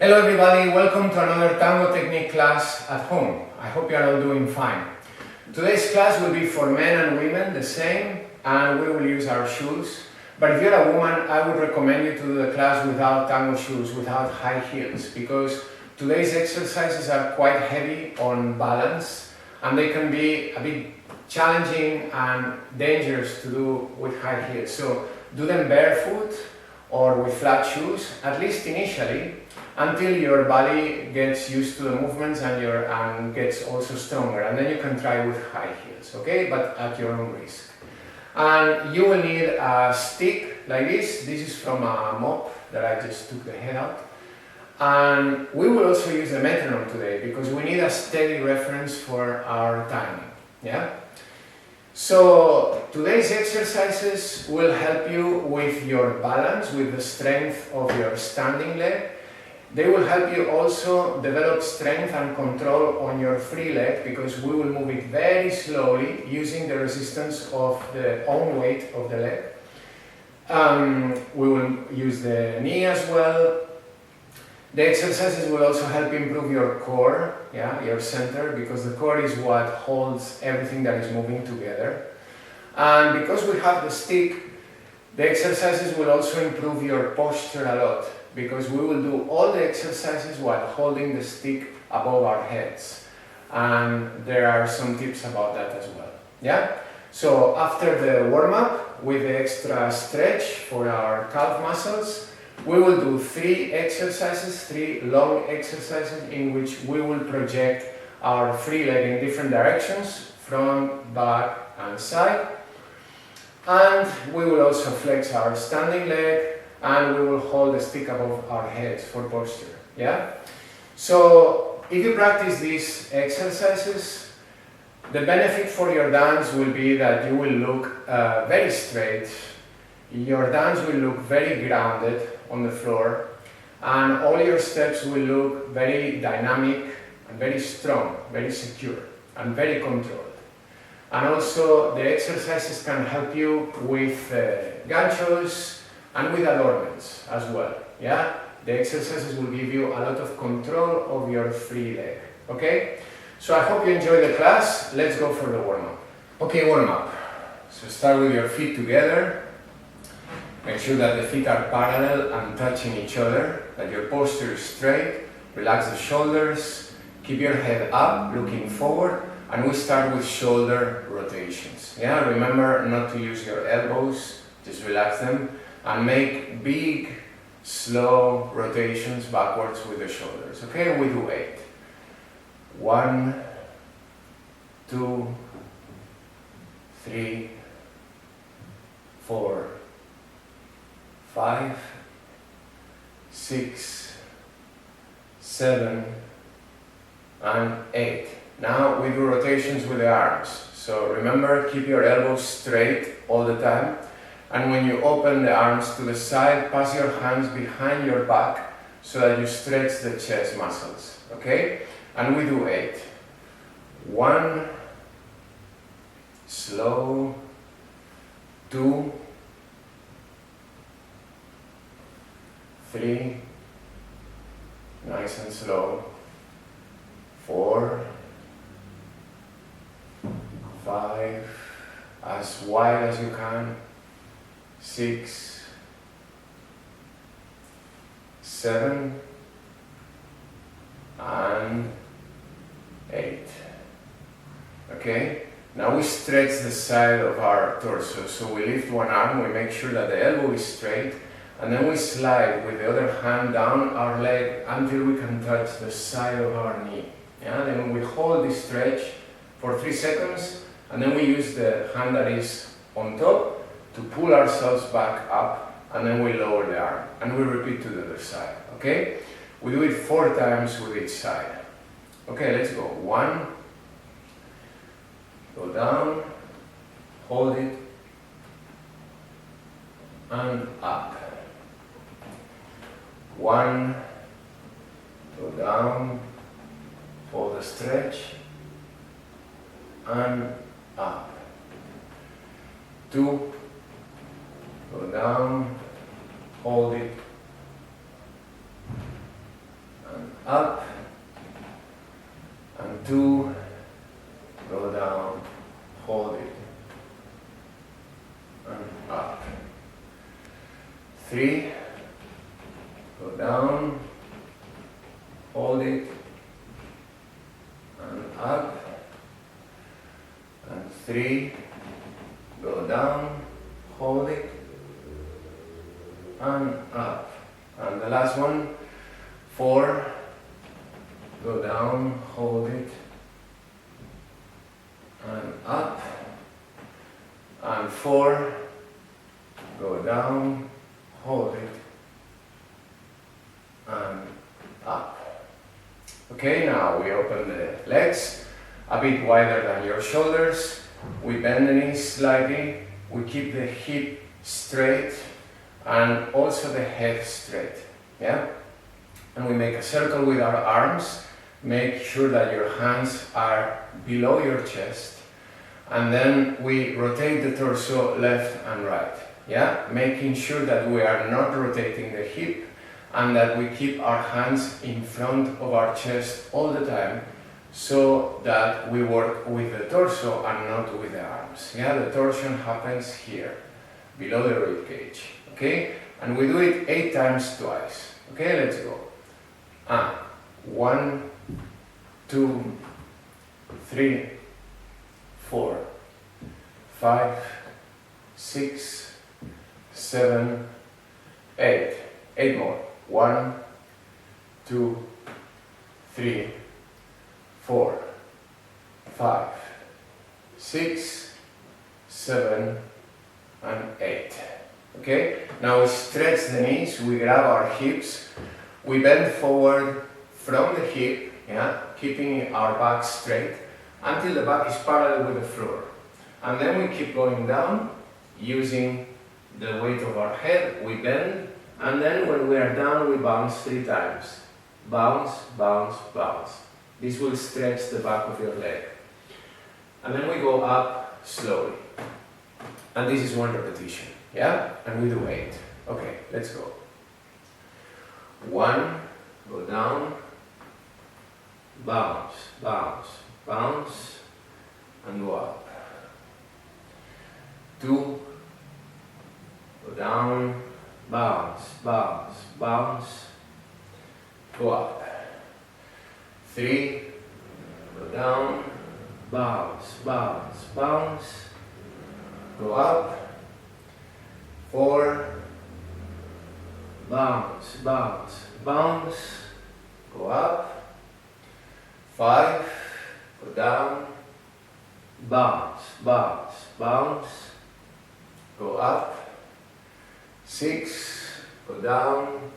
Hello everybody, welcome to another Tango technique class at home. I hope you are all doing fine. Today's class will be for men and women the same, and we will use our shoes. But if you're a woman, I would recommend you to do the class without Tango shoes, without high heels, because today's exercises are quite heavy on balance and they can be a bit challenging and dangerous to do with high heels. So do them barefoot or with flat shoes, at least initially, until your body gets used to the movements and gets also stronger, and then you can try with high heels, okay? But at your own risk. And you will need a stick like this. This is from a mop that I just took the head out. And we will also use the metronome today because we need a steady reference for our timing, yeah? So today's exercises will help you with your balance, with the strength of your standing leg. They will help you also develop strength and control on your free leg, because we will move it very slowly using the resistance of the own weight of the leg. We will use the knee as well. The exercises will also help improve your core, your center, because the core is what holds everything that is moving together. And because we have the stick, the exercises will also improve your posture a lot, because we will do all the exercises while holding the stick above our heads. And there are some tips about that as well. Yeah? So after the warm-up with the extra stretch for our calf muscles, we will do 3 exercises, 3 long exercises in which we will project our free leg in different directions, front, back and side. And we will also flex our standing leg, and we will hold the stick above our heads for posture, yeah? So if you practice these exercises, the benefit for your dance will be that you will look very straight, your dance will look very grounded on the floor, and all your steps will look very dynamic and very strong, very secure and very controlled. And also the exercises can help you with ganchos and with adornments as well, yeah? The exercises will give you a lot of control of your free leg, okay? So I hope you enjoy the class. Let's go for the warm-up. Okay, warm-up. So start with your feet together. Make sure that the feet are parallel and touching each other, that your posture is straight. Relax the shoulders. Keep your head up, looking forward. And we start with shoulder rotations, yeah? Remember not to use your elbows, just relax them. And make big, slow rotations backwards with the shoulders. Okay, we do 8. 1, 2, 3, 4, 5, 6, 7, and 8. Now we do rotations with the arms. So remember, keep your elbows straight all the time. And when you open the arms to the side, pass your hands behind your back so that you stretch the chest muscles, okay? And we do 8. 1, slow, 2, 3, nice and slow, 4, 5, as wide as you can, 6, 7, and 8. Okay? Now we stretch the side of our torso. So we lift one arm, we make sure that the elbow is straight, and then we slide with the other hand down our leg until we can touch the side of our knee. Yeah? Then we hold this stretch for 3 seconds, and then we use the hand that is on top to pull ourselves back up, and then we lower the arm, and we repeat to the other side, okay? We do it 4 times with each side. Okay, let's go. 1, go down, hold it, and up. 1, go down, hold the stretch, and up. 2, go down, hold it, up, and 2, go down, hold it, and up. 3, go down, hold it, and up, and 3, go down, hold it, and up. And the last one, 4, go down, hold it, and up, and 4, go down, hold it, and up. Okay, now we open the legs a bit wider than your shoulders. We bend the knees slightly. We keep the hip straight and also the head straight. Yeah? And we make a circle with our arms. Make sure that your hands are below your chest. And then we rotate the torso left and right. Yeah? Making sure that we are not rotating the hip and that we keep our hands in front of our chest all the time, so that we work with the torso and not with the arms. Yeah, the torsion happens here, below the rib cage. Okay, and we do it 8 times twice. Okay, let's go. 1, 2, 3, 4, 5, 6, 7, 8. 8 more. 1, 2, 3, 4, 5, 6, 7, and 8. Okay? Now we stretch the knees, we grab our hips, we bend forward from the hip, yeah, keeping our back straight until the back is parallel with the floor. And then we keep going down using the weight of our head, we bend, and then when we are down, we bounce 3 times. Bounce, bounce, bounce. This will stretch the back of your leg. And then we go up slowly. And this is 1 repetition. Yeah? And we do 8. Okay, let's go. 1, go down, bounce, bounce, bounce, and go up. 2, go down, bounce, bounce, bounce, go up. 3, go down, bounce, bounce, bounce, go up. 4, bounce, bounce, bounce, go up. 5, go down, bounce, bounce, bounce, go up. 6, go down,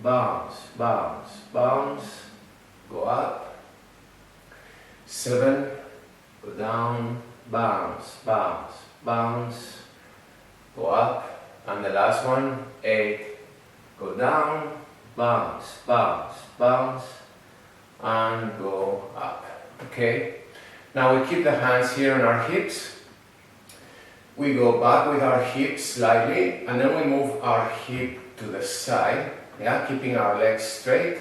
bounce, bounce, bounce, go up. 7, go down, bounce, bounce, bounce, go up. And the last one, 8, go down, bounce, bounce, bounce, and go up. Okay? Now we keep the hands here on our hips. We go back with our hips slightly, and then we move our hip to the side, yeah, keeping our legs straight,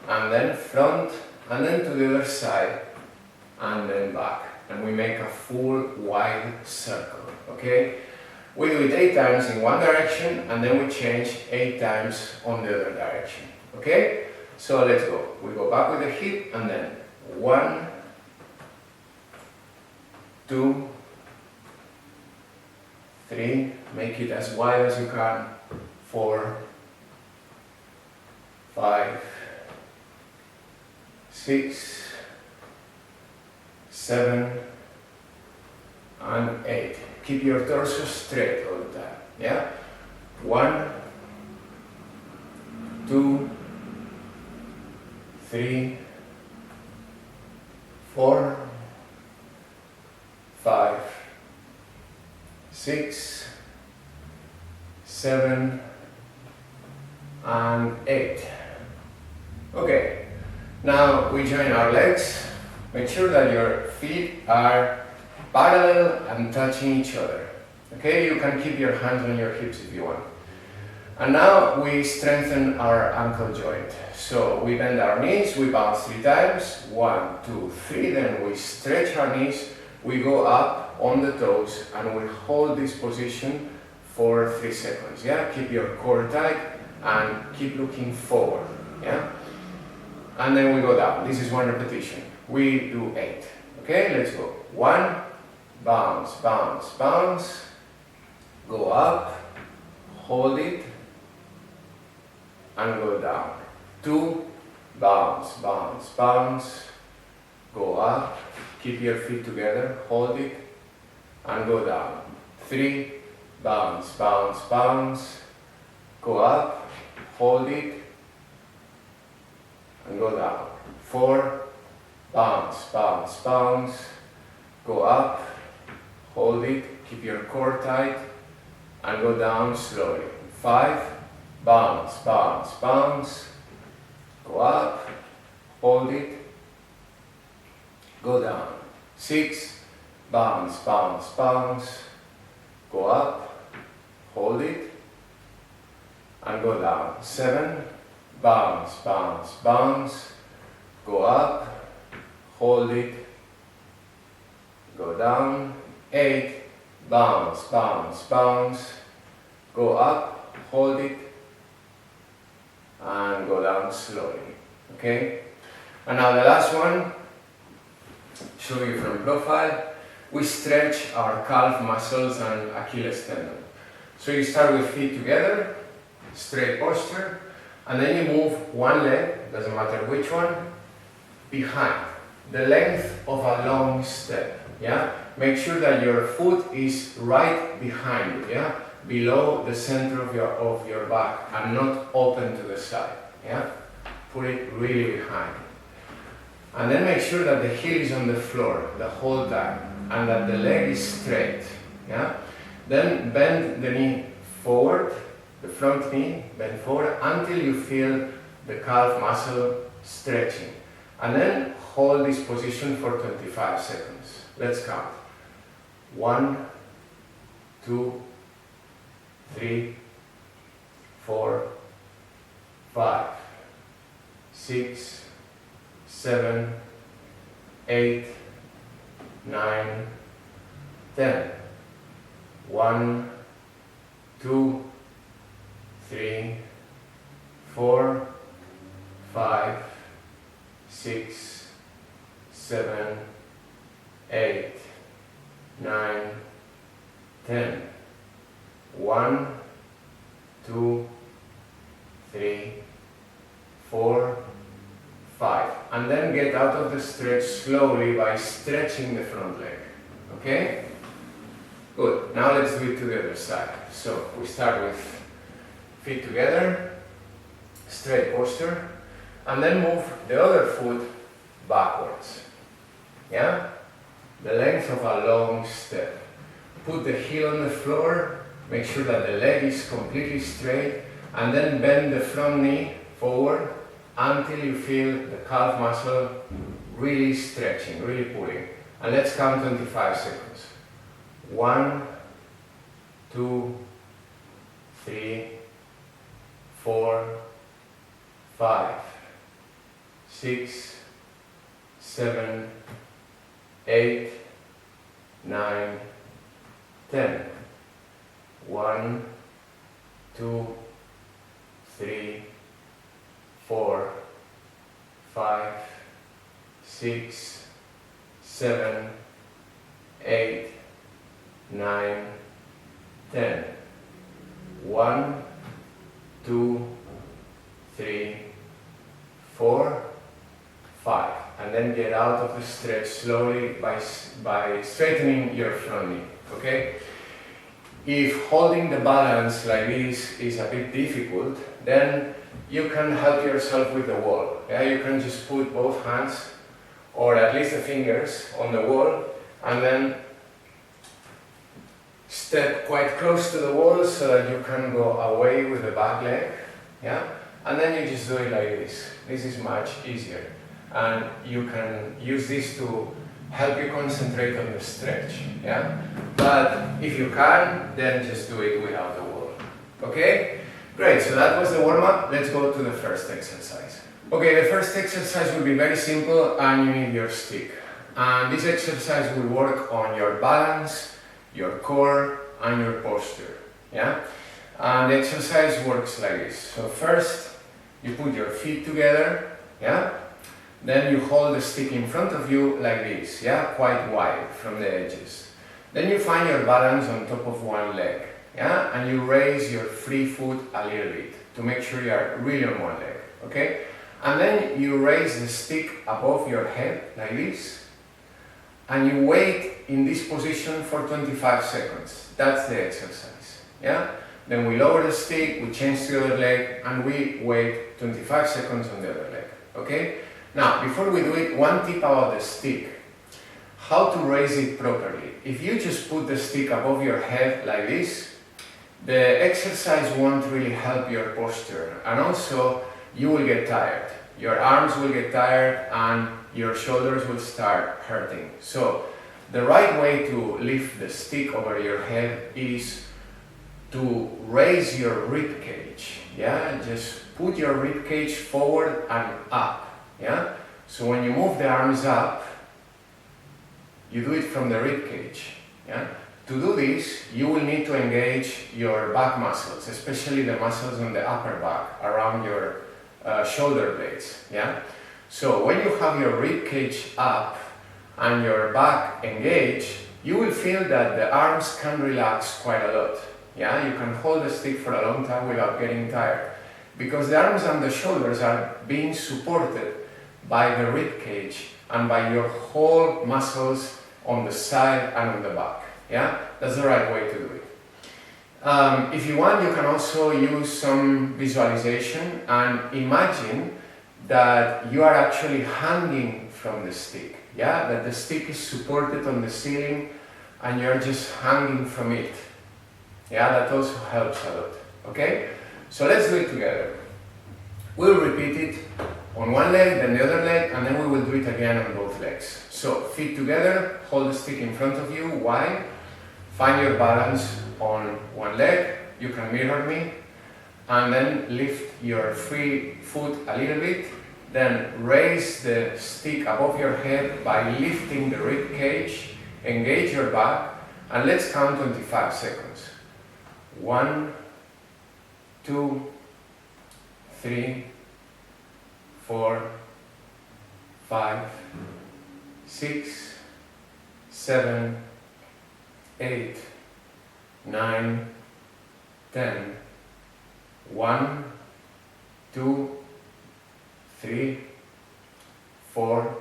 and then front, and then to the other side, and then back. And we make a full wide circle, okay? We do it 8 times in one direction, and then we change 8 times on the other direction, okay? So let's go. We go back with the hip, and then 1, 2, 3, make it as wide as you can, 4, 5, 6, 7, and 8. Keep your torso straight all the time, yeah? 1, 2, 3, 4, 5, 6, 7, and 8. Okay, now we join our legs. Make sure that your feet are parallel and touching each other. Okay, you can keep your hands on your hips if you want. And now we strengthen our ankle joint. So we bend our knees, we bounce 3 times, 1, 2, 3, then we stretch our knees, we go up on the toes and we hold this position for 3 seconds. Yeah, keep your core tight and keep looking forward. Yeah, and then we go down. This is 1 repetition. We do 8. Okay, let's go. 1, bounce, bounce, bounce, go up, hold it, and go down. 2, bounce, bounce, bounce, go up, keep your feet together, hold it, and go down. 3, bounce, bounce, bounce, go up, hold it, and go down. 4, bounce, bounce, bounce, go up, hold it, keep your core tight, and go down slowly. 5, bounce, bounce, bounce, go up, hold it, go down. 6, bounce, bounce, bounce, go up, hold it, and go down. 7, bounce, bounce, bounce, go up, hold it, go down. 8, bounce, bounce, bounce, go up, hold it, and go down slowly. Okay? And now the last one, show you from profile. We stretch our calf muscles and Achilles tendon. So you start with feet together, straight posture, and then you move one leg, doesn't matter which one, behind, the length of a long step. Yeah? Make sure that your foot is right behind you, yeah? Below the center of your back and not open to the side. Yeah? Put it really behind. And then make sure that the heel is on the floor the whole time and that the leg is straight. Yeah? Then bend the knee forward, the front knee, bend forward until you feel the calf muscle stretching. And then hold this position for 25 seconds. Let's count. 1, 2, 3, 4, 5, 6, 7, 8, 9, 10. 1, 2, 3, 4, 5, 6, 7, 8, 9, 10. 1, 2, 3, 4, 5. And then get out of the stretch slowly by stretching the front leg. Okay? Good. Now let's do it to the other side. So we start with feet together, straight posture, and then move the other foot backwards. Yeah? The length of a long step. Put the heel on the floor, make sure that the leg is completely straight, and then bend the front knee forward until you feel the calf muscle really stretching, really pulling. And let's count 25 seconds. 1, 2, 3, 4, 5, 6, 7, 8, 9, 10. 1, 2, 3, 4, 5, 6, 7, 8, 9, 10. 1, 2, 3, 4, 5. And then get out of the stretch slowly by straightening your front knee. Okay? If holding the balance like this is a bit difficult, then you can help yourself with the wall. Yeah? You can just put both hands, or at least the fingers, on the wall, and then step quite close to the wall so that you can go away with the back leg. Yeah? And then you just do it like this. This is much easier. And you can use this to help you concentrate on the stretch. Yeah? But if you can, then just do it without the wall. Okay? Great, so that was the warm-up. Let's go to the first exercise. Okay, the first exercise will be very simple and you need your stick. And this exercise will work on your balance, your core, and your posture. Yeah? And the exercise works like this. So first, you put your feet together, yeah? Then you hold the stick in front of you like this, yeah? Quite wide from the edges. Then you find your balance on top of one leg, yeah? And you raise your free foot a little bit to make sure you are really on one leg, okay? And then you raise the stick above your head like this, and you wait in this position for 25 seconds. That's the exercise, yeah? Then we lower the stick, we change to the other leg, and we wait 25 seconds on the other leg, okay? Now, before we do it, one tip about the stick. How to raise it properly. If you just put the stick above your head like this, the exercise won't really help your posture, and also you will get tired. Your arms will get tired and your shoulders will start hurting. So the right way to lift the stick over your head is to raise your rib cage. Yeah, just put your rib cage forward and up. Yeah, so when you move the arms up, you do it from the rib cage. Yeah, to do this, you will need to engage your back muscles, especially the muscles on the upper back around your shoulder blades. Yeah, so when you have your rib cage up and your back engaged, you will feel that the arms can relax quite a lot. Yeah, you can hold the stick for a long time without getting tired, because the arms and the shoulders are being supported by the rib cage and by your whole muscles on the side and on the back. Yeah, that's the right way to do it. If you want, you can also use some visualization and imagine that you are actually hanging from the stick. Yeah, that the stick is supported on the ceiling and you're just hanging from it. Yeah, that also helps a lot. Okay, so let's do it together. We'll repeat it on one leg, then the other leg, and then we will do it again on both legs. So feet together, hold the stick in front of you, wide, find your balance on one leg, you can mirror me, and then lift your free foot a little bit, then raise the stick above your head by lifting the rib cage, engage your back, and let's count 25 seconds. 1, 2, 3, 4, 5, 6, 7, 8, 9, 10. 1, 2, 3, 4,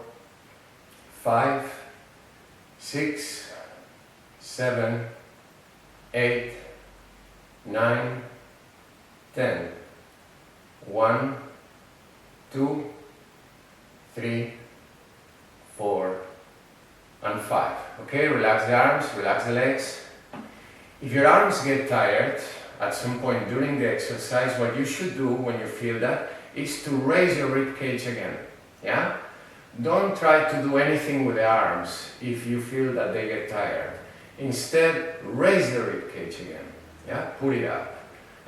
5, 6, 7, 8, 9, 10. 1, 2, 3, 4, and 5. Okay, relax the arms, relax the legs. If your arms get tired at some point during the exercise, what you should do when you feel that is to raise your rib cage again. Yeah? Don't try to do anything with the arms if you feel that they get tired. Instead, raise the rib cage again. Yeah? Put it up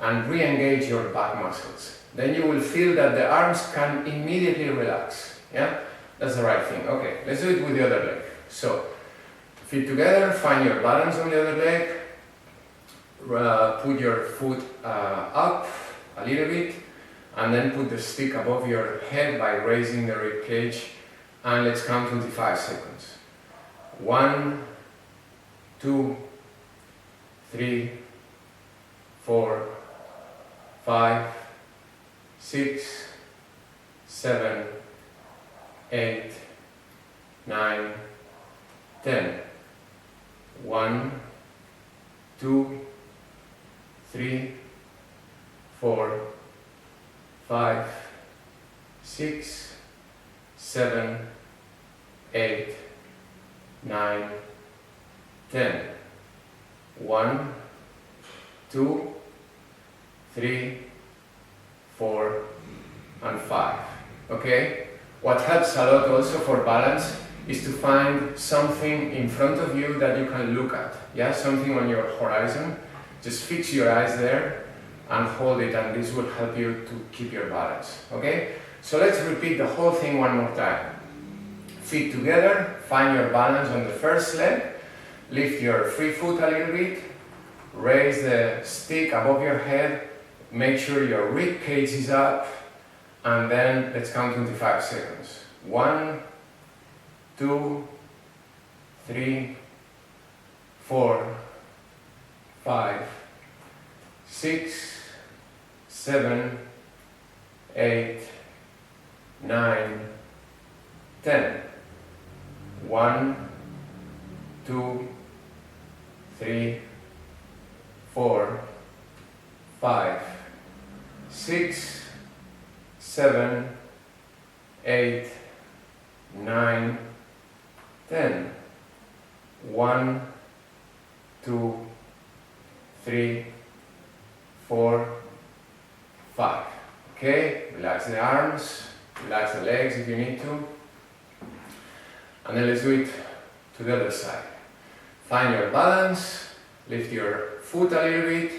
and re-engage your back muscles. Then you will feel that the arms can immediately relax. Yeah? That's the right thing. Okay, let's do it with the other leg. So, feet together, find your balance on the other leg, put your foot up a little bit, and then put the stick above your head by raising the rib cage, and let's count 25 seconds. 1, 2, 3, 4, 5, 6, 7, 8, 9, 10. 1, 2, 3, 4, 5, 6, 7, 8, 9, 10. 1, 2, 3, 4, and 5. Okay? What helps a lot also for balance is to find something in front of you that you can look at. Yeah, something on your horizon. Just fix your eyes there and hold it, and this will help you to keep your balance. Okay? So let's repeat the whole thing one more time. Feet together, find your balance on the first leg, lift your free foot a little bit, raise the stick above your head, make sure your rib cage is up, and then let's count 25 seconds. 1, 2, 3, 4, 5, 6, 7, 8, 9, 10. 1, 2, 3, 4, 5, 6, 7, 8, 9, 10. 1, 2, 3, 4, 5. Okay, relax the arms, relax the legs if you need to. And then let's do it to the other side. Find your balance, lift your foot a little bit,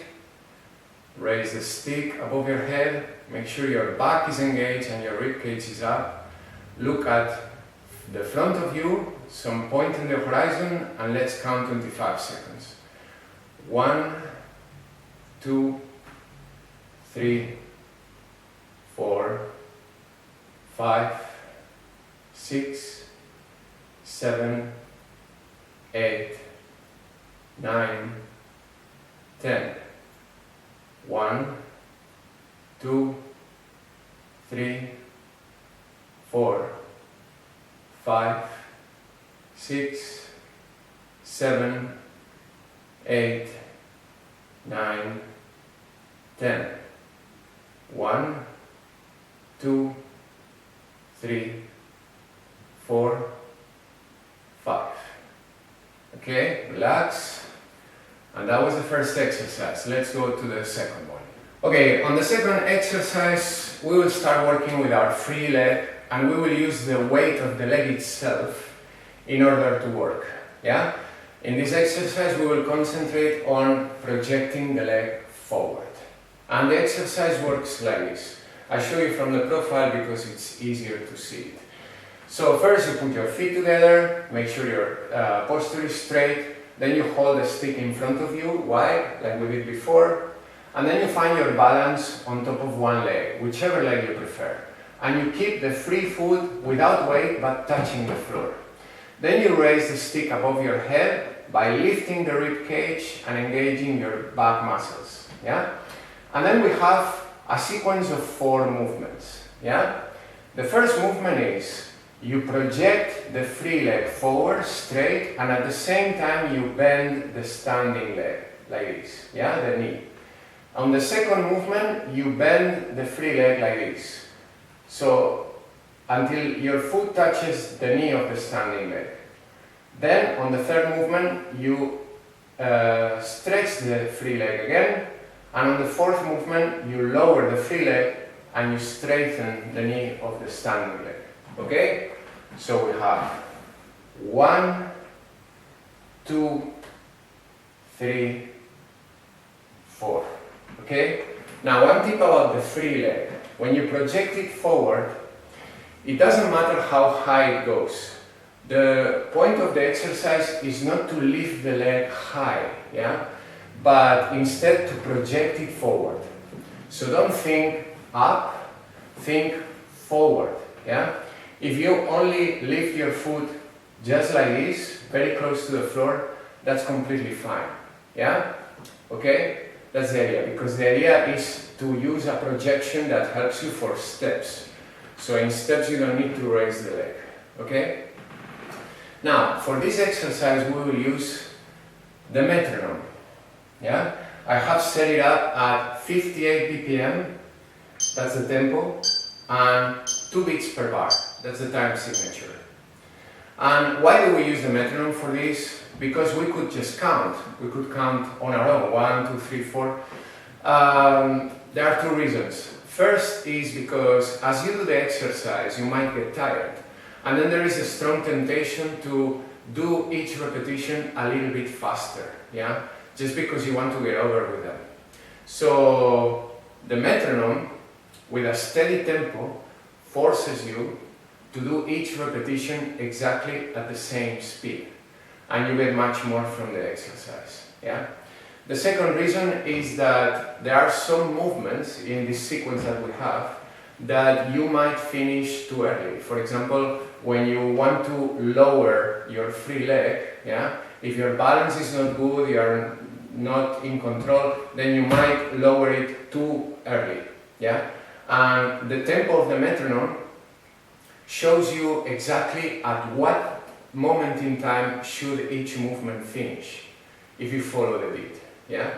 raise the stick above your head, make sure your back is engaged and your rib cage is up. Look at the front of you, some point in the horizon, and let's count 25 seconds. 1, 2, 3, 4, 5, 6, 7, 8, 9, 10. 1, 2, 3, 4, 5, 6, 7, 8, 9, 10. 1, 2, 3, 4, 5. Okay, relax. And that was the first exercise. Let's go to the second one. Okay, on the second exercise, we will start working with our free leg, and we will use the weight of the leg itself in order to work. Yeah? In this exercise, we will concentrate on projecting the leg forward. And the exercise works like this. I show you from the profile because it's easier to see it. So first you put your feet together, make sure your posture is straight, then you hold the stick in front of you, wide, like we did before, and then you find your balance on top of one leg, whichever leg you prefer. And you keep the free foot without weight but touching the floor. Then you raise the stick above your head by lifting the rib cage and engaging your back muscles. Yeah? And then we have a sequence of 4 movements. Yeah? The first movement is you project the free leg forward, straight, and at the same time you bend the standing leg, like this, yeah, the knee. On the second movement, you bend the free leg like this. So, until your foot touches the knee of the standing leg. Then, on the third movement, you stretch the free leg again, and on the fourth movement, you lower the free leg and you straighten the knee of the standing leg. Okay? So we have 1, 2, 3, 4. Okay? Now one tip about the free leg. When you project it forward, it doesn't matter how high it goes. The point of the exercise is not to lift the leg high, yeah? But instead to project it forward. So don't think up, think forward, yeah? If you only lift your foot just like this, very close to the floor, that's completely fine, yeah? Okay? That's the idea, because the idea is to use a projection that helps you for steps. So in steps you don't need to raise the leg, okay? Now, for this exercise we will use the metronome, yeah? I have set it up at 58 BPM, that's the tempo, and 2 beats per bar, that's the time signature. And why do we use the metronome for this? Because we could just count. We could count on our own, 1, 2, 3, 4. There are 2 reasons. First is because as you do the exercise, you might get tired. And then there is a strong temptation to do each repetition a little bit faster, yeah? Just because you want to get over with them. So the metronome, with a steady tempo, forces you to do each repetition exactly at the same speed, and you get much more from the exercise. Yeah? The second reason is that there are some movements in this sequence that we have that you might finish too early. For example, when you want to lower your free leg, yeah, if your balance is not good, you are not in control, then you might lower it too early. Yeah? And the tempo of the metronome shows you exactly at what moment in time should each movement finish, if you follow the beat. Yeah?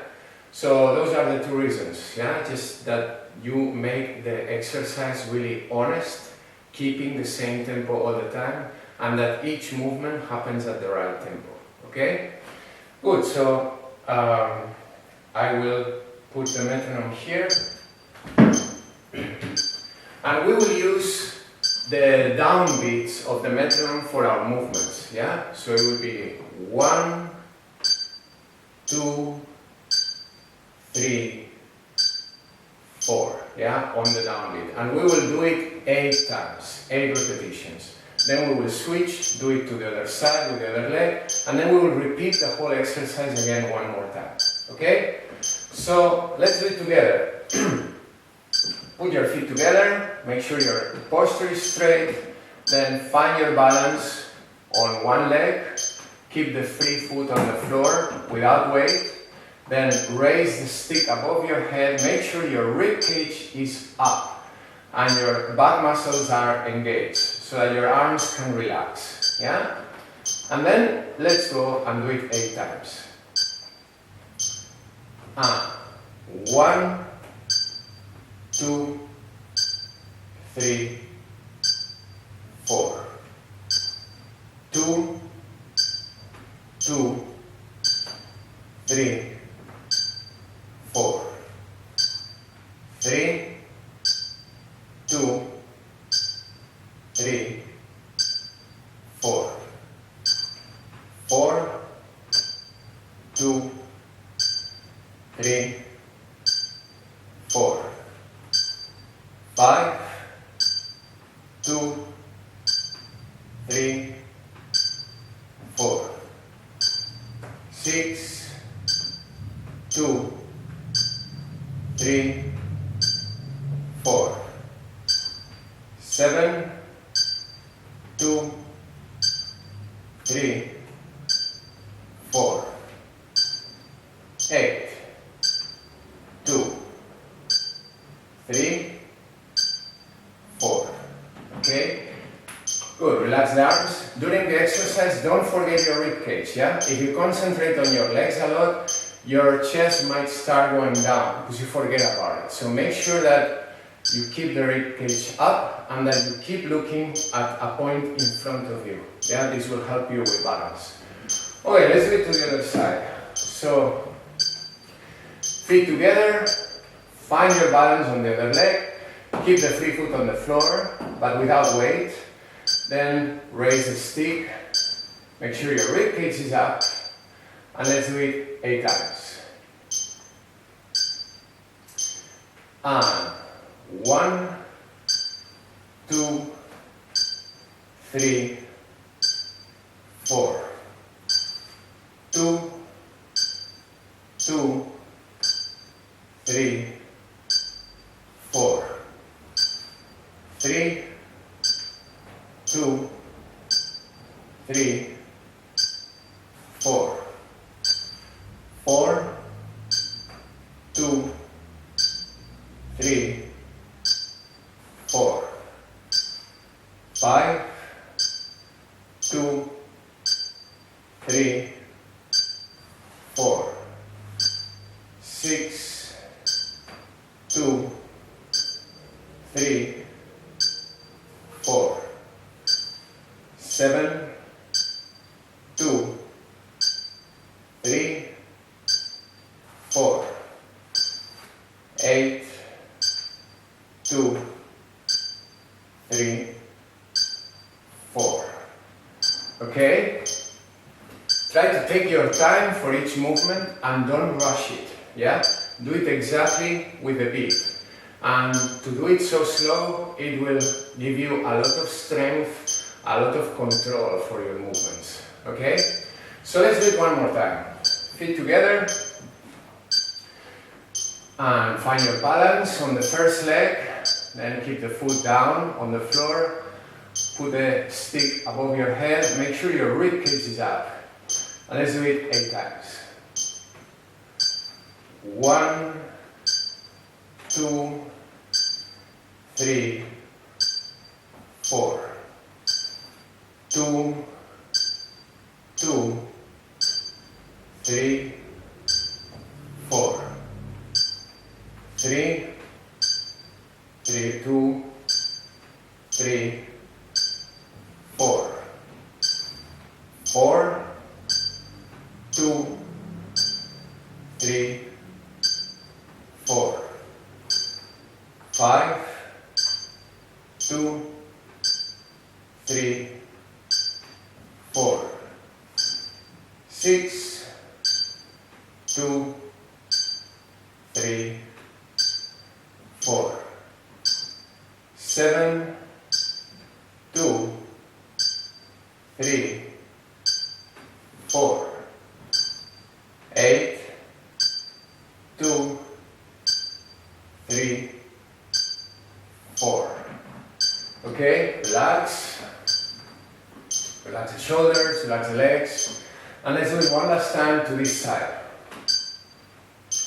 So those are the two reasons. Yeah? Just that you make the exercise really honest, keeping the same tempo all the time, and that each movement happens at the right tempo. Okay? Good, so I will put the metronome here, and we will use the downbeats of the metronome for our movements. Yeah? So it will be 1, 2, 3, 4, yeah, on the downbeat. And we will do it 8 times, 8 repetitions. Then we will switch, do it to the other side with the other leg, and then we will repeat the whole exercise again one more time. Okay? So let's do it together. Put your feet together, make sure your posture is straight, then find your balance on one leg, keep the free foot on the floor without weight. Then raise the stick above your head, make sure your rib cage is up and your back muscles are engaged so that your arms can relax. Yeah? And then let's go and do it 8 times. 1, 2, 3, 4. 2, 2, 3, 4. 3, 2, 3, 4. 4, 2, 3, 4. 5, 2, 3, 4. 6, 2, 3, 4. 7, 2, 3, 4. 8, 2, 3, 4. Okay? Good. Relax the arms. During the exercise, don't forget your rib cage. Yeah? If you concentrate on your legs a lot, your chest might start going down because you forget about it. So make sure that you keep the rib cage up and that you keep looking at a point in front of you. Yeah? This will help you with balance. Okay, let's do it to the other side. So, feet together, find your balance on the other leg, keep the free foot on the floor, but without weight. Then raise the stick, make sure your rib cage is up, and let's do it 8 times. And 1, 2, 3, 4. 2, 2, 3, 4. 3, 2, 3, 4. 4, 2, 3, 4. 5, 2, 3, 4. 6, 2, 3, 4. 7, 2, 3, 4. 8, 2, 3, 4. Okay? Try to take your time for each movement and don't rush it. yeah? Do it exactly with the beat. And to do it so slow, it will give you a lot of strength, a lot of control for your movements, okay? So let's do it one more time. Feet together, and find your balance on the first leg, then keep the foot down on the floor, put the stick above your head, make sure your rib cage is up. And let's do it 8 times. 1, 2, 3, 4. 2, 2, 3, 4. 3, 3, 2, 3, 4. 4, 2, 3, 4. 5, 2, 3, 4. 6, 2, 3, 4. 7, 2, 3, 4. 8, 2, 3, 4. Okay, relax. Relax the shoulders, relax the legs. And let's do it one last time to this side.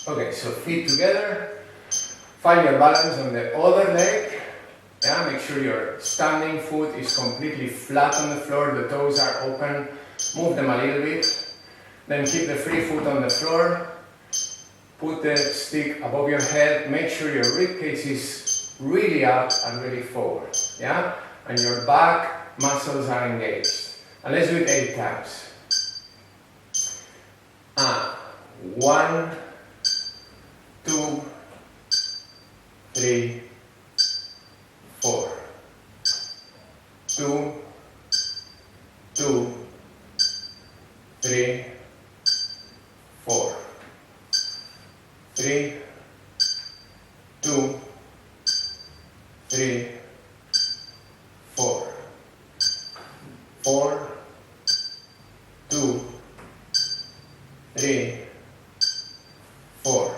Okay, so feet together. Find your balance on the other leg. Yeah, make sure your standing foot is completely flat on the floor, the toes are open. Move them a little bit. Then keep the free foot on the floor. Put the stick above your head. Make sure your rib cage is really up and really forward. Yeah? And your back muscles are engaged. And let's do it 8 times. 1, 2, 3, 4. 2, 2, 3, 4. 3, 2, 3, 4. 4, 2, 3, 4.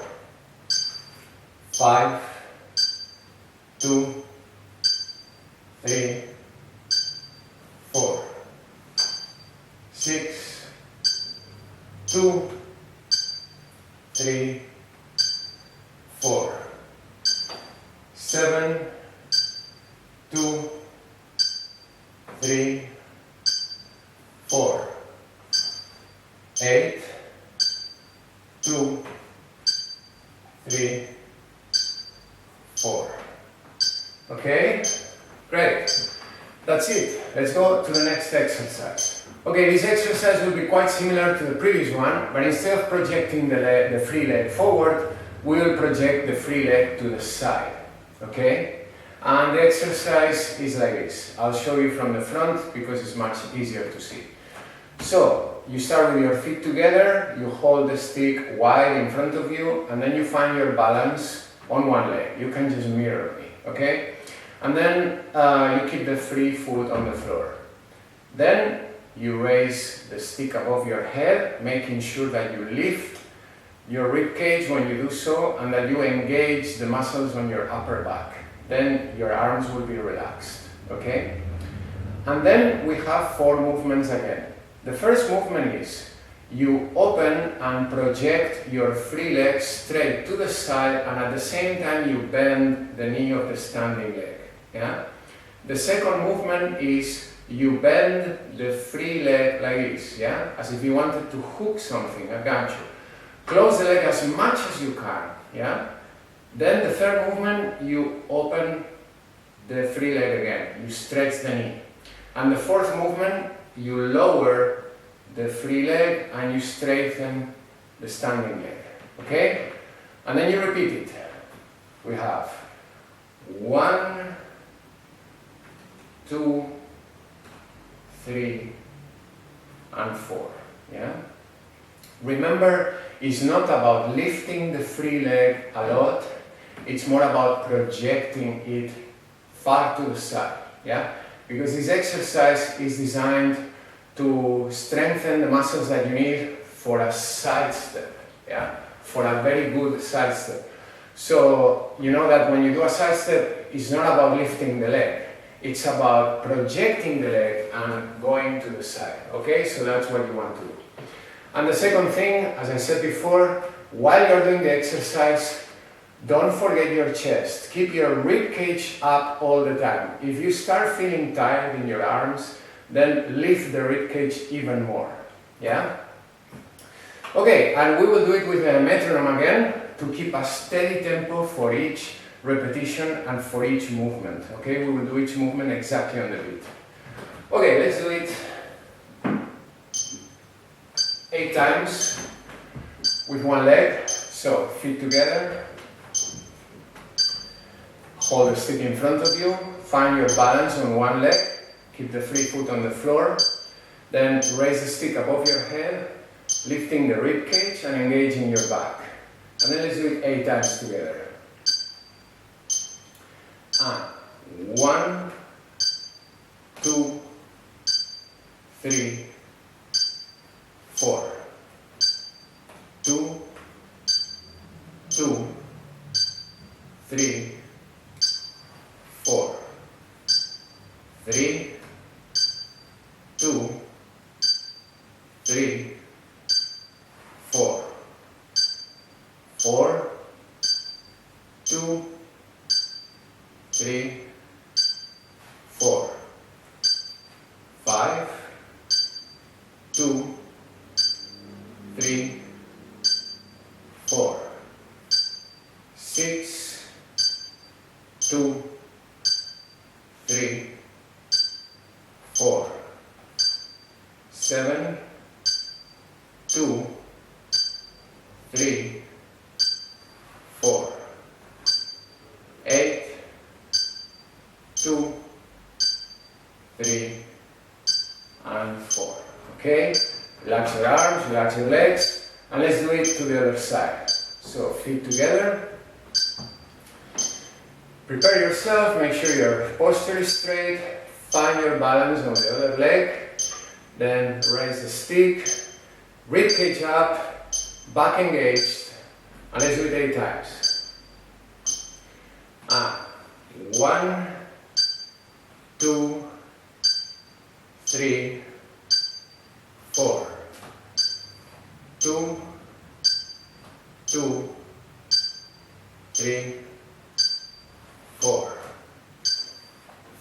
5, 2, 3, 4. 6, 2, 3, 4. 7, 2, 3, 4. 8, 2, 3, 4. Okay? Great. That's it. Let's go to the next exercise. Okay, this exercise will be quite similar to the previous one, but instead of projecting the free leg forward, we will project the free leg to the side. Okay? And the exercise is like this. I'll show you from the front because it's much easier to see. So, you start with your feet together, you hold the stick wide in front of you, and then you find your balance on one leg. You can just mirror me, okay? And then you keep the free foot on the floor. Then you raise the stick above your head, making sure that you lift your rib cage when you do so, and that you engage the muscles on your upper back. Then your arms will be relaxed, okay? And then we have 4 movements again. The first movement is you open and project your free leg straight to the side, and at the same time you bend the knee of the standing leg. Yeah? The second movement is you bend the free leg like this, yeah? As if you wanted to hook something, a gancho. Close the leg as much as you can, yeah? Then the third movement, you open the free leg again, you stretch the knee. And the fourth movement, you lower the free leg and you straighten the standing leg, okay? And then you repeat it. We have 1, 2, 3, and 4, yeah? Remember, it's not about lifting the free leg a lot, it's more about projecting it far to the side, yeah? Because this exercise is designed to strengthen the muscles that you need for a side step, yeah? For a very good side step. So, you know that when you do a side step, it's not about lifting the leg, it's about projecting the leg and going to the side, okay? So that's what you want to do. And the second thing, as I said before, while you're doing the exercise, don't forget your chest. Keep your rib cage up all the time. If you start feeling tired in your arms, then lift the rib cage even more. Yeah? Okay, and we will do it with a metronome again to keep a steady tempo for each repetition and for each movement. Okay, we will do each movement exactly on the beat. Okay, let's do it 8 times with one leg. So, feet together. Hold the stick in front of you. Find your balance on one leg. Keep the free foot on the floor. Then raise the stick above your head, lifting the rib cage and engaging your back. And then let's do it 8 times together. And 1, 2, 3, 4. 2, 2, 3, 4. 3, 2, 3, 4. 4, 2, 3, 4. 5, 2, 3, 4. 6, 2, 3, 4. 7, 2, 3, 4. 8, 2, 3, and 4. Okay? Relax your arms, relax your legs, and let's do it to the other side. So, feet together. Prepare yourself, make sure your posture is straight. Find your balance on the other leg. Then raise the stick, rib cage up, back engaged, and let's do it 8 times. 1, 2, 3, 4. 2, 2, 3, 4.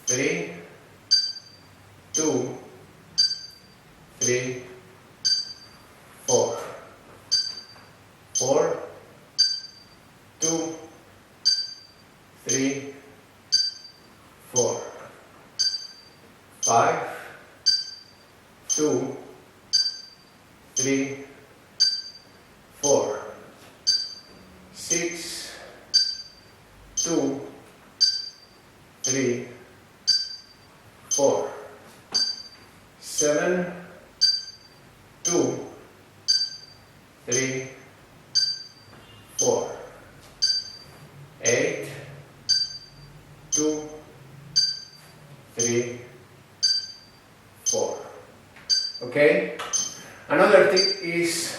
3, 2, 3, 4. 4, 2, 3, 4. 5, 2, 3, 4. 6, 2, 3, 4. 7, 2, 3, 4. 8, 2, 3, 4. Okay? Another tip is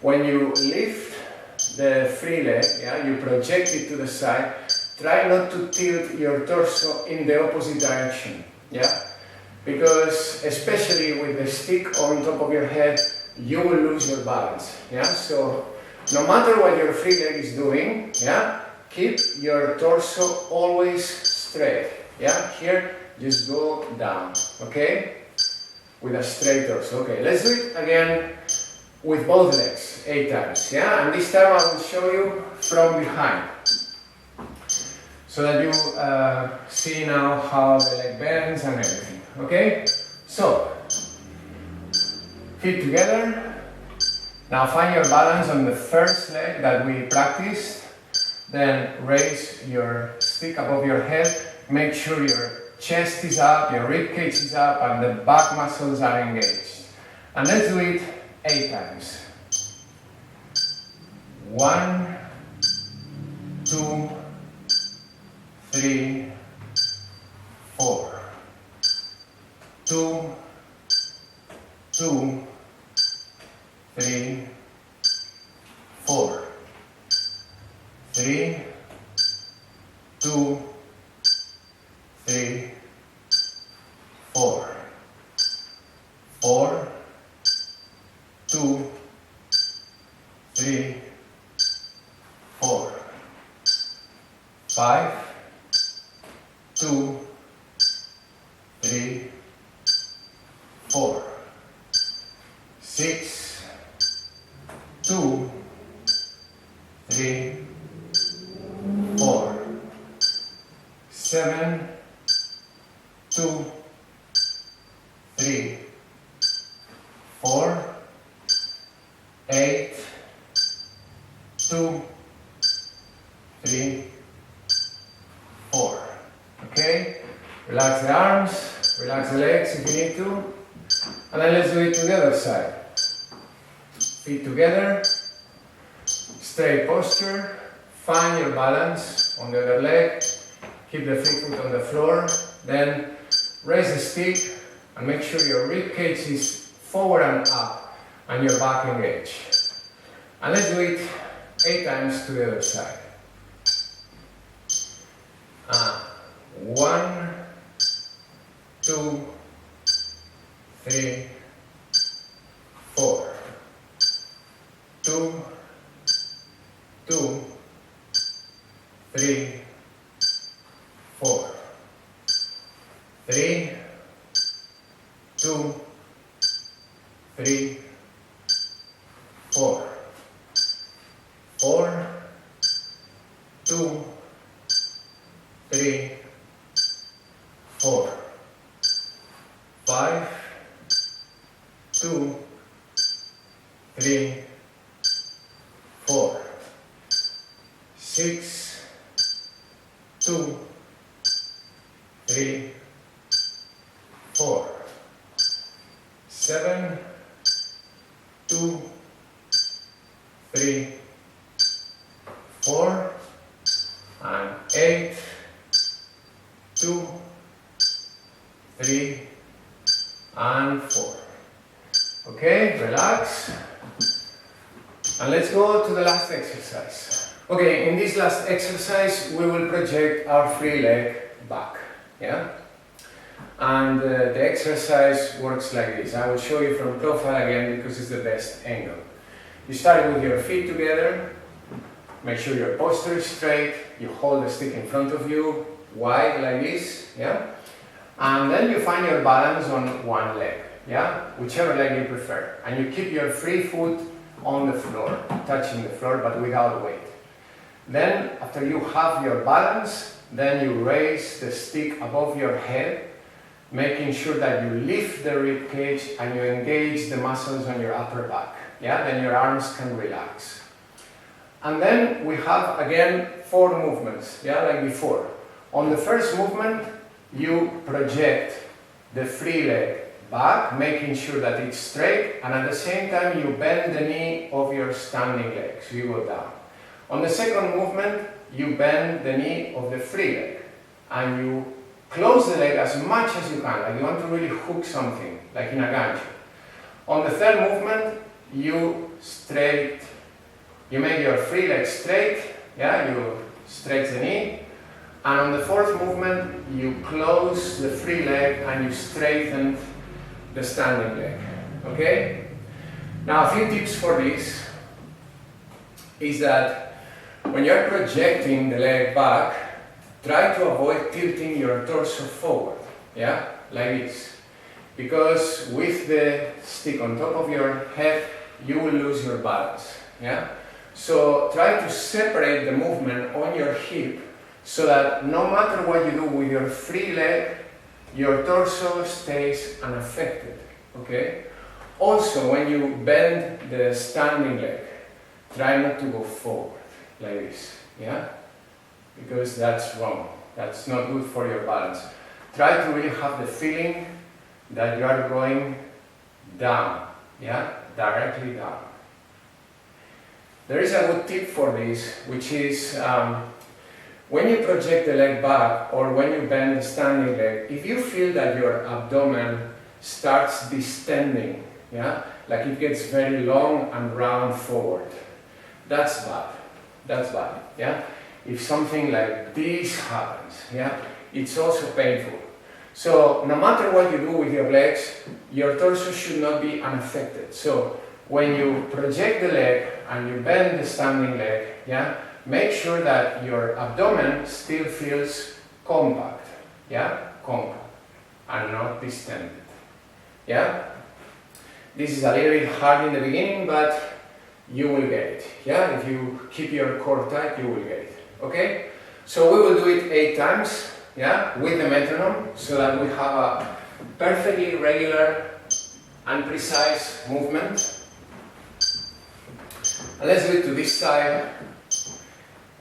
when you lift the free leg, yeah, you project it to the side, try not to tilt your torso in the opposite direction, yeah? Because especially with the stick on top of your head, you will lose your balance, yeah? So no matter what your free leg is doing, yeah, keep your torso always straight, yeah? Here, just go down, okay? With a straight torso. Okay, let's do it again with both legs, 8 times, yeah? And this time I will show you from behind, so that you see now how the leg bends and everything, okay? So, feet together. Now find your balance on the first leg that we practiced. Then raise your stick above your head. Make sure your chest is up, your rib cage is up, and the back muscles are engaged. And let's do it 8 times. 1, 2, 3, 4. 2, 2, 3, 4. 3, 2, 3, 4. 4, 2, 3, 4. 5, 2, 3, 4. 6, 2, 3, 4. 7, 2, 3, 4. 8, 2, 3, 4. Okay? Relax the arms, relax the legs if you need to. And then let's do it to the other side. Feet together, straight posture, find your balance on the other leg, keep the free foot on the floor, then raise the stick and make sure your rib cage is forward and up and your back engaged. And let's do it 8 times to the other side. 1, 2, 3, 4. 2, 2, 3, 4. 3, 2, 3, 4. 4, 2, 3, 4. 5, 2, 3, 4. 6, 2, 3, 4. 7, 2, 3, 4. And 8, 2, 3, and 4. Okay, relax. And let's go to the last exercise. Okay, in this last exercise we will project our free leg back. Yeah? And the exercise works like this. I will show you from profile again because it's the best angle. You start with your feet together. Make sure your posture is straight. You hold the stick in front of you, wide like this. Yeah? And then you find your balance on one leg. Yeah? Whichever leg you prefer. And you keep your free foot on the floor, touching the floor but without weight. Then after you have your balance, then you raise the stick above your head, making sure that you lift the rib cage and you engage the muscles on your upper back. Yeah? Then your arms can relax. And then we have again 4 movements, yeah, like before. On the first movement, you project the free leg back, making sure that it's straight, and at the same time you bend the knee of your standing leg, so you go down. On the second movement, you bend the knee of the free leg, and you close the leg as much as you can, like you want to really hook something, like in a gancho. On the third movement, you make your free leg straight, yeah, you stretch the knee, and on the fourth movement, you close the free leg and you straighten the standing leg, okay? Now a few tips for this is that when you're projecting the leg back, try to avoid tilting your torso forward, yeah, like this. Because with the stick on top of your head, you will lose your balance, yeah? So try to separate the movement on your hip so that no matter what you do with your free leg, your torso stays unaffected, okay? Also, when you bend the standing leg, try not to go forward like this, yeah? Because that's wrong. That's not good for your balance. Try to really have the feeling that you are going down, yeah? Directly down. there is a good tip for this, which is when you project the leg back or when you bend the standing leg, if you feel that your abdomen starts distending, yeah, like it gets very long and round forward, that's bad. That's bad, yeah. If something like this happens, yeah, it's also painful. So no matter what you do with your legs, your torso should not be unaffected. So when you project the leg and you bend the standing leg, yeah, make sure that your abdomen still feels compact, yeah, compact, and not distended, yeah. This is a little bit hard in the beginning, but you will get it, yeah. If you keep your core tight, you will get it, okay. So we will do it 8 times, yeah, with the metronome, so that we have a perfectly regular and precise movement. And let's do it to this side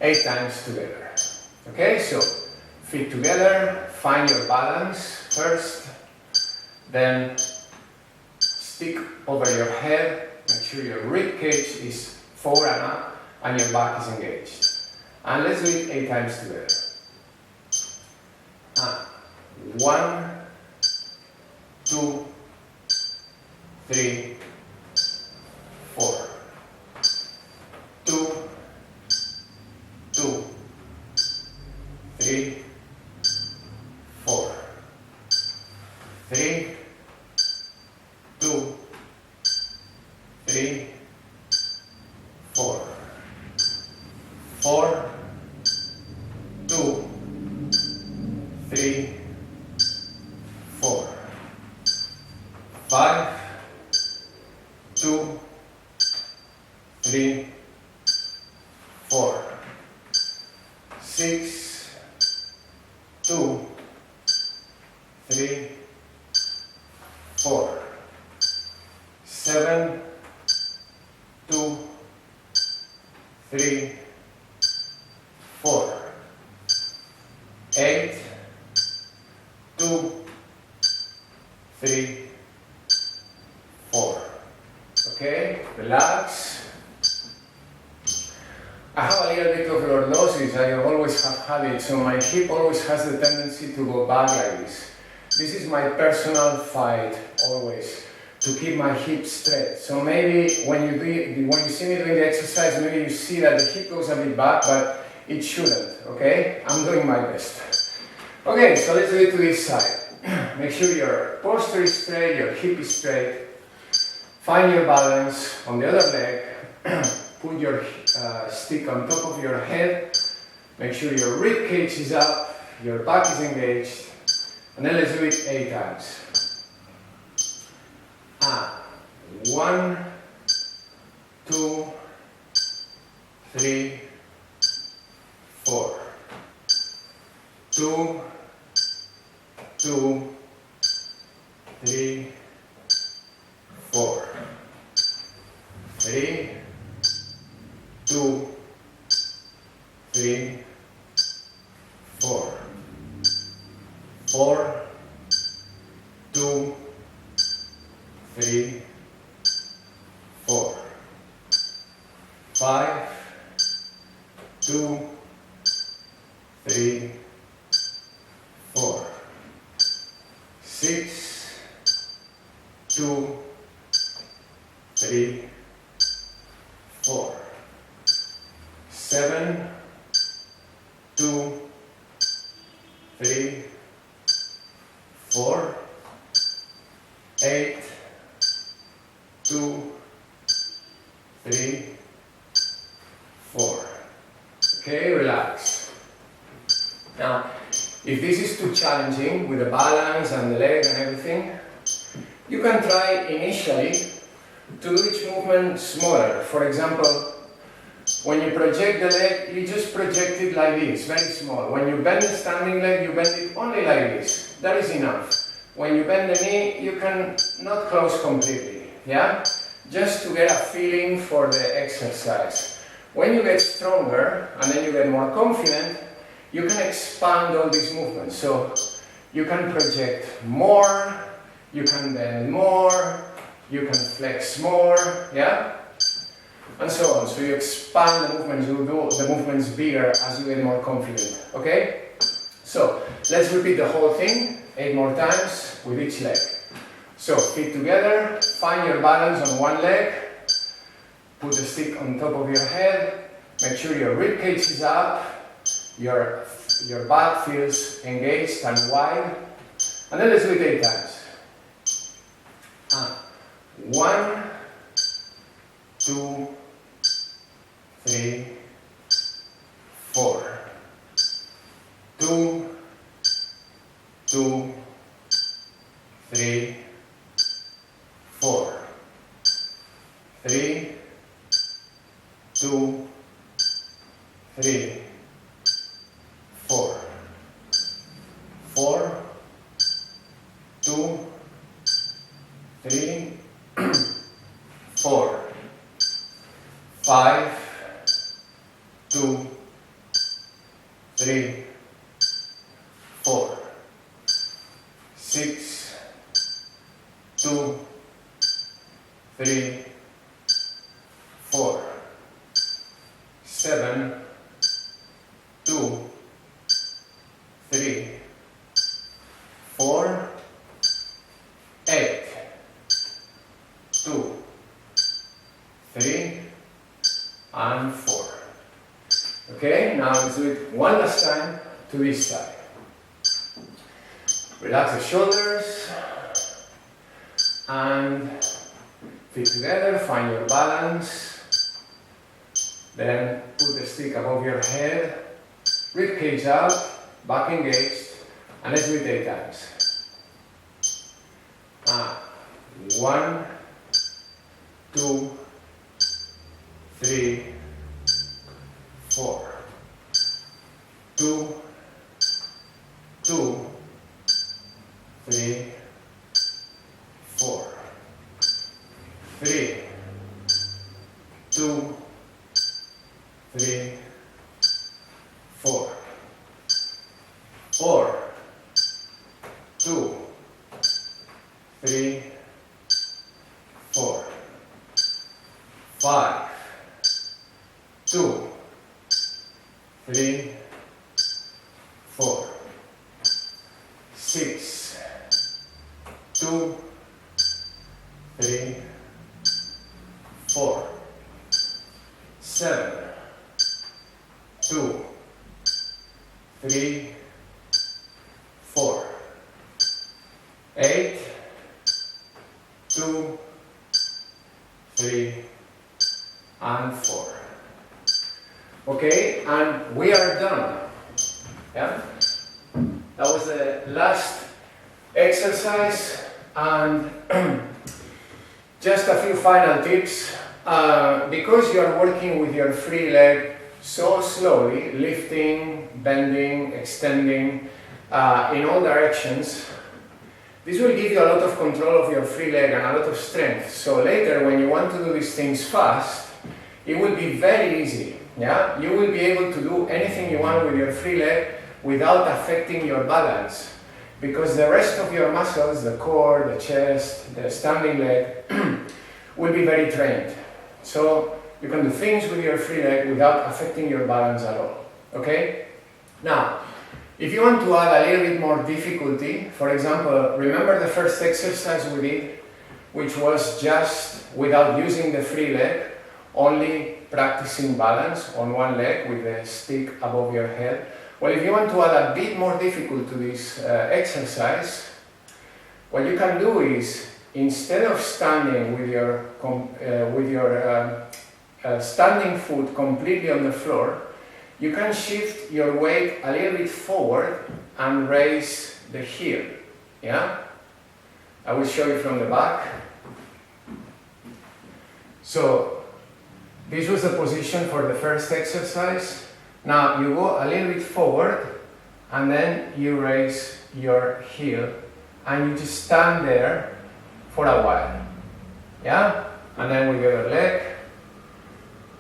8 times together. Okay, so feet together, find your balance first, then stick over your head, make sure your rib cage is forward and up and your back is engaged. And let's do it 8 times together. 1, 2, 3, 4. 2, 2, 3, 4. 3, 2, 3, 4. 4, 2, 3, 4. 5, 2, 3, 4. 6, 2, 3, 4. 7, 2, 3, 4. 8, 2, 3, 4. Okay, relax. I have a little bit of lordosis, I always have had it, so my hip always has the tendency to go back like this. This is my personal fight, always, to keep my hip straight. So maybe when you see me doing the exercise, maybe you see that the hip goes a bit back, but it shouldn't, okay? I'm doing my best. Okay, so let's do it to this side. Make sure your posture is straight, your hip is straight. Find your balance on the other leg. Put your stick on top of your head. Make sure your rib cage is up, your back is engaged. And then let's do it 8 times. 1, 2, 3, 4. 2, 2, 3, 4. 3, 2, 3, 4. 4, 2, 3, 4. 5, 2, 3, 4. 6, 2, 3, 4. 7, 2, 3, 4. 8, 2, 3, 4. Okay, relax. Now, if this is too challenging with the balance and the leg and everything, you can try initially to do each movement smaller. For example, when you project the leg, you just project it like this, very small. When you bend the standing leg, you bend it only like this. That is enough. When you bend the knee, you can not close completely, yeah? Just to get a feeling for the exercise. When you get stronger and then you get more confident, you can expand all these movements. So you can project more, you can bend more, you can flex more, yeah? and so on. So you expand the movements, you do the movements bigger as you get more confident, okay? So let's repeat the whole thing 8 more times with each leg. So feet together, find your balance on one leg, put the stick on top of your head, make sure your rib cage is up, your back feels engaged and wide, and then let's do it 8 times. 1, 2, 3, 4. 2, 2, 3, 4. 3, 2, 3, 4. 4, 2, 3, 4. 5, 2, 3, 4. 6, 2, 3, 4. 7, 2, 3, 4. 8, 2, 3, and 4. Okay, now let's do it one last time to this side. Relax the shoulders and feet together, find your balance. Then put the stick above your head, rib cage up, back engaged, and let's do it 8 times. 1, 2, 3, 4. 2, 2, 3, 4. 3, 2, 3, 4. 4, 2, 3, 4. 5, 2, 3, 4. 6, 2, 3, 4. 7, 2, 3, 4. 8, 2, 3, and 4. Okay, and we are done. Yeah? That was the last exercise, and just a few final tips. Because you are working with your free leg so slowly, lifting, bending, extending in all directions, this will give you a lot of control of your free leg and a lot of strength. So later, when you want to do these things fast, it will be very easy. Yeah? You will be able to do anything you want with your free leg without affecting your balance, because the rest of your muscles, the core, the chest, the standing leg, will be very trained. So you can do things with your free leg without affecting your balance at all. Okay? Now, if you want to add a little bit more difficulty, for example, remember the first exercise we did, which was just without using the free leg, only practicing balance on one leg with the stick above your head. Well, if you want to add a bit more difficult to this exercise, what you can do is, instead of standing with your standing foot completely on the floor, you can shift your weight a little bit forward and raise the heel. Yeah? I will show you from the back. So, this was the position for the first exercise. Now you go a little bit forward and then you raise your heel and you just stand there for a while. Yeah? And then with the other leg,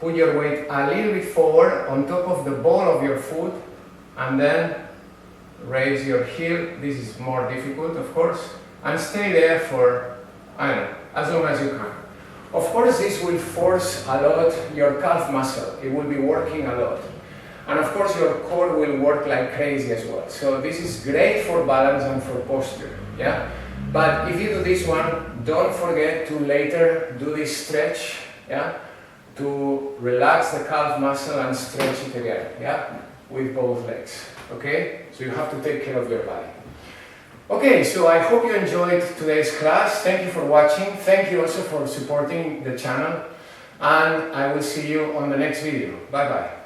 put your weight a little bit forward on top of the ball of your foot and then raise your heel. This is more difficult, of course, and stay there for, I don't know, as long as you can. Of course, this will force a lot your calf muscle. It will be working a lot. And of course, your core will work like crazy as well. So this is great for balance and for posture, yeah? But if you do this one, don't forget to later do this stretch, yeah? To relax the calf muscle and stretch it again, yeah? With both legs, okay? So you have to take care of your body. Okay, so I hope you enjoyed today's class. Thank you for watching. Thank you also for supporting the channel. And I will see you on the next video. Bye-bye.